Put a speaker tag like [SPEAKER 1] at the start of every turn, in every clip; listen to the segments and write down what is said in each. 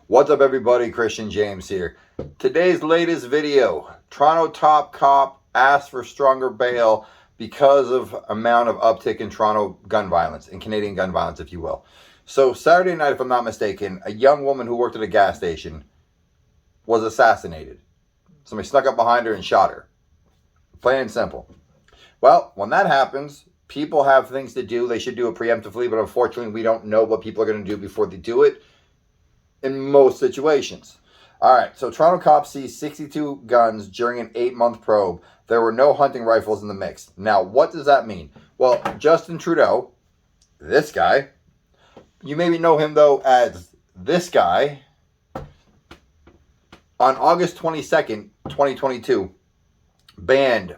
[SPEAKER 1] What's up, everybody? Christian James here. Today's latest video, Toronto top cop asks for stronger bail because of amount of uptick in Toronto gun violence, in Canadian gun violence, if you will. So Saturday night, if I'm not mistaken, a young woman who worked at a gas station was assassinated. Somebody snuck up behind her and shot her. Plain and simple. Well, when that happens, people have things to do. They should do it preemptively, but unfortunately, we don't know what people are going to do before they do it in most situations. All right, so Toronto cops seized 62 guns during an 8-month probe. There were no hunting rifles in the mix. Now, what does that mean? Well, Justin Trudeau, this guy, you maybe know him, though, as this guy, on August 22nd, 2022, banned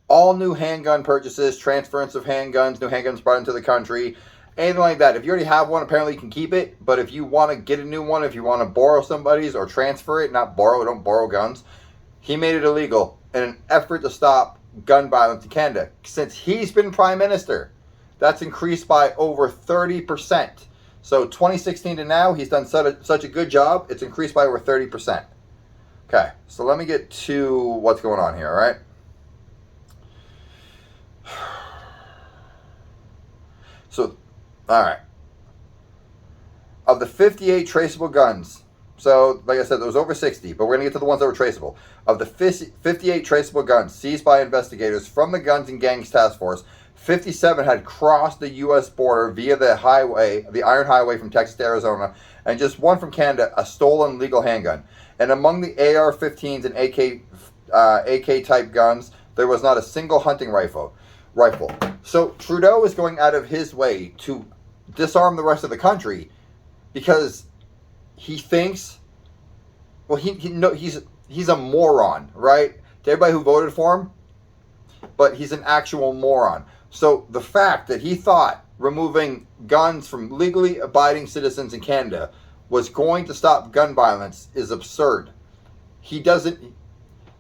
[SPEAKER 1] all new handgun purchases, transference of handguns, new handguns brought into the country, anything like that. If you already have one, apparently you can keep it. But if you want to get a new one, if you want to borrow somebody's or transfer it, not borrow, don't borrow guns, he made it illegal in an effort to stop gun violence in Canada. Since he's been prime minister, that's increased by over 30%. So 2016 to now, he's done such a good job, it's increased by over 30%. Okay, so let me get to what's going on here, all right? So, all right. Of the 58 traceable guns, so like I said, there was over 60, but we're going to get to the ones that were traceable. Of the 58 traceable guns seized by investigators from the Guns and Gangs Task Force, 57 had crossed the U.S. border via the highway, the Iron Highway from Texas to Arizona, and just one from Canada, a stolen legal handgun. And among the AR-15s and AK-type guns, there was not a single hunting rifle. So Trudeau is going out of his way to disarm the rest of the country because he thinks, well, he's a moron, right? To everybody who voted for him, but he's an actual moron. So the fact that he thought removing guns from legally abiding citizens in Canada was going to stop gun violence is absurd. He doesn't.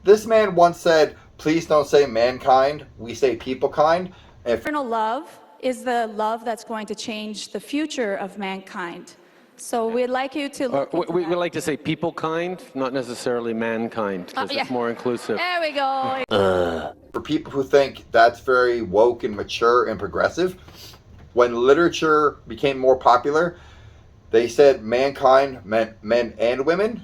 [SPEAKER 1] This man once said, "Please don't say mankind, we say people kind."
[SPEAKER 2] Eternal love is the love that's going to change the future of mankind. So we'd like you to look into
[SPEAKER 3] we
[SPEAKER 2] that.
[SPEAKER 3] would like to say people kind, not necessarily mankind, because
[SPEAKER 2] yeah.
[SPEAKER 3] it's more inclusive.
[SPEAKER 2] There we go.
[SPEAKER 1] For people who think that's very woke and mature and progressive, when literature became more popular, they said mankind meant men and women,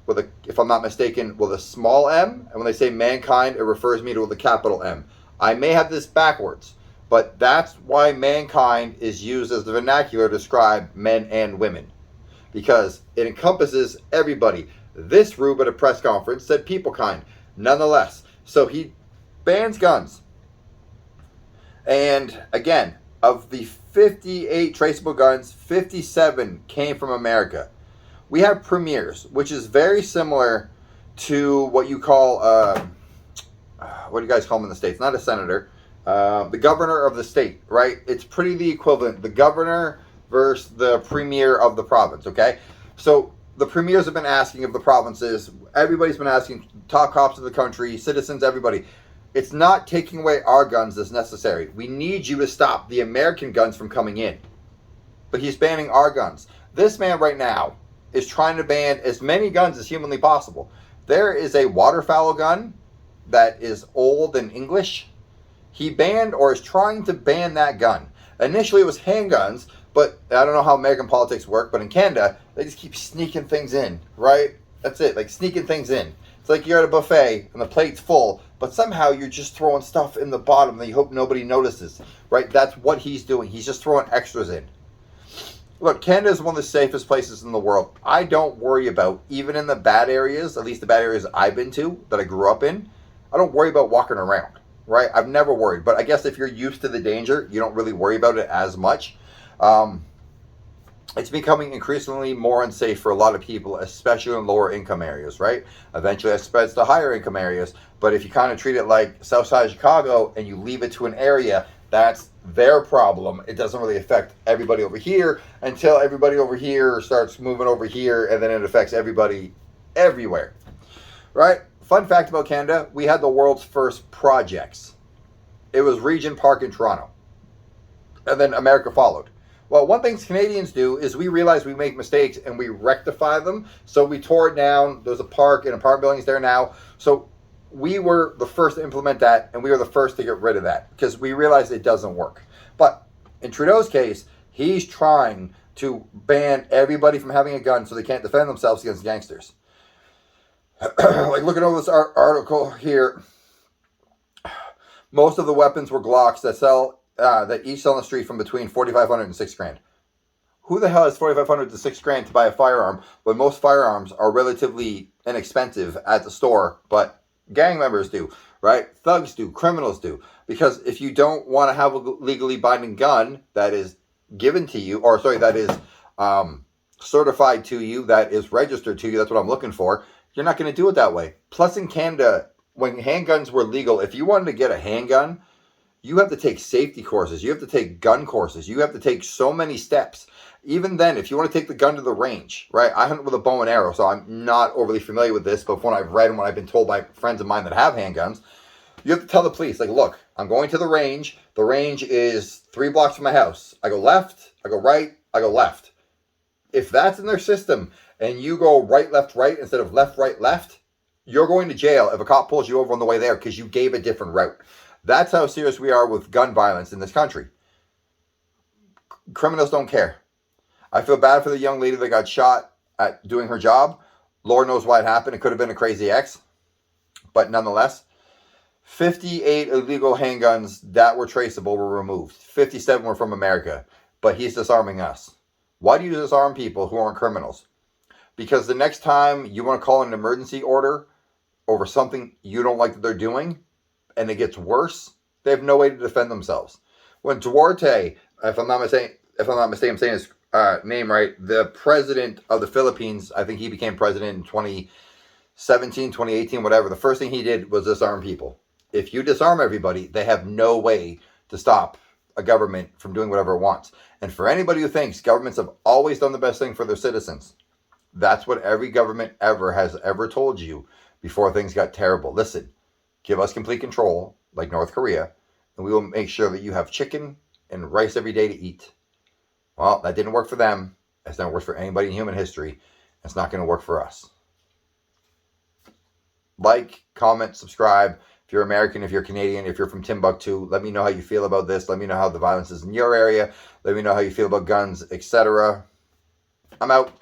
[SPEAKER 1] with a, if I'm not mistaken, with a small m. And when they say mankind, it refers me to with a capital M. I may have this backwards, but that's why mankind is used as the vernacular to describe men and women, because it encompasses everybody. This Rube at a press conference said people kind, nonetheless. So he bans guns. And again, of the 58 traceable guns, 57 came from America. We have premiers, which is very similar to what you call, what do you guys call them in the States? Not a senator, the governor of the state, right? It's pretty the equivalent. The governor versus the premier of the province, okay? So the premiers have been asking of the provinces, everybody's been asking, top cops of the country, citizens, everybody. It's not taking away our guns that's necessary. We need you to stop the American guns from coming in. But he's banning our guns. This man right now is trying to ban as many guns as humanly possible. There is a waterfowl gun that is old and English. He banned or is trying to ban that gun. Initially it was handguns, but I don't know how American politics work, but in Canada, they just keep sneaking things in, right? That's it, like sneaking things in. It's like you're at a buffet and the plate's full, but somehow you're just throwing stuff in the bottom and you hope nobody notices, right? That's what he's doing. He's just throwing extras in. Look, Canada is one of the safest places in the world. I don't worry about, even in the bad areas, at least the bad areas I've been to, that I grew up in, I don't worry about walking around, right? I've never worried. But I guess if you're used to the danger, you don't really worry about it as much. It's becoming increasingly more unsafe for a lot of people, especially in lower income areas, right? Eventually it spreads to higher income areas. But if you kind of treat it like Southside Chicago and you leave it to an area, that's their problem. It doesn't really affect everybody over here until everybody over here starts moving over here, and then it affects everybody everywhere, right? Fun fact about Canada, we had the world's first projects. It was Regent Park in Toronto. And then America followed. Well, one thing Canadians do is we realize we make mistakes and we rectify them. So we tore it down. There's a park and apartment buildings there now. So we were the first to implement that, and we were the first to get rid of that because we realized it doesn't work. But in Trudeau's case, he's trying to ban everybody from having a gun so they can't defend themselves against gangsters. Like looking over this article here, most of the weapons were Glocks that each sell on the street from between $4,500 and $6,000. Who the hell has $4,500 to $6,000 to buy a firearm when most firearms are relatively inexpensive at the store, but gang members do, right? Thugs do, criminals do. Because if you don't want to have a legally binding gun that is given to you, or sorry, that is certified to you, that is registered to you, that's what I'm looking for, you're not going to do it that way. Plus in Canada, when handguns were legal, if you wanted to get a handgun, you have to take safety courses. You have to take gun courses. You have to take so many steps. Even then, if you want to take the gun to the range, right? I hunt with a bow and arrow, so I'm not overly familiar with this, but from what I've read and what I've been told by friends of mine that have handguns, you have to tell the police, like, look, I'm going to the range. The range is 3 blocks from my house. I go left, I go right, I go left. If that's in their system and you go right, right instead of left, left, you're going to jail if a cop pulls you over on the way there because you gave a different route. That's how serious we are with gun violence in this country. Criminals don't care. I feel bad for the young lady that got shot at doing her job. Lord knows why it happened. It could have been a crazy ex. But nonetheless, 58 illegal handguns that were traceable were removed. 57 were from America. But he's disarming us. Why do you disarm people who aren't criminals? Because the next time you want to call an emergency order over something you don't like that they're doing, and it gets worse, they have no way to defend themselves. When Duarte, if I'm not mistaken, I'm saying his name right, the president of the Philippines, I think he became president in 2017, 2018, whatever, the first thing he did was disarm people. If you disarm everybody, they have no way to stop a government from doing whatever it wants. And for anybody who thinks governments have always done the best thing for their citizens, that's what every government ever has ever told you before things got terrible. Listen, give us complete control, like North Korea, and we will make sure that you have chicken and rice every day to eat. Well, that didn't work for them. It's never worked for anybody in human history. It's not going to work for us. Like, comment, subscribe. If you're American, if you're Canadian, if you're from Timbuktu, let me know how you feel about this. Let me know how the violence is in your area. Let me know how you feel about guns, etc. I'm out.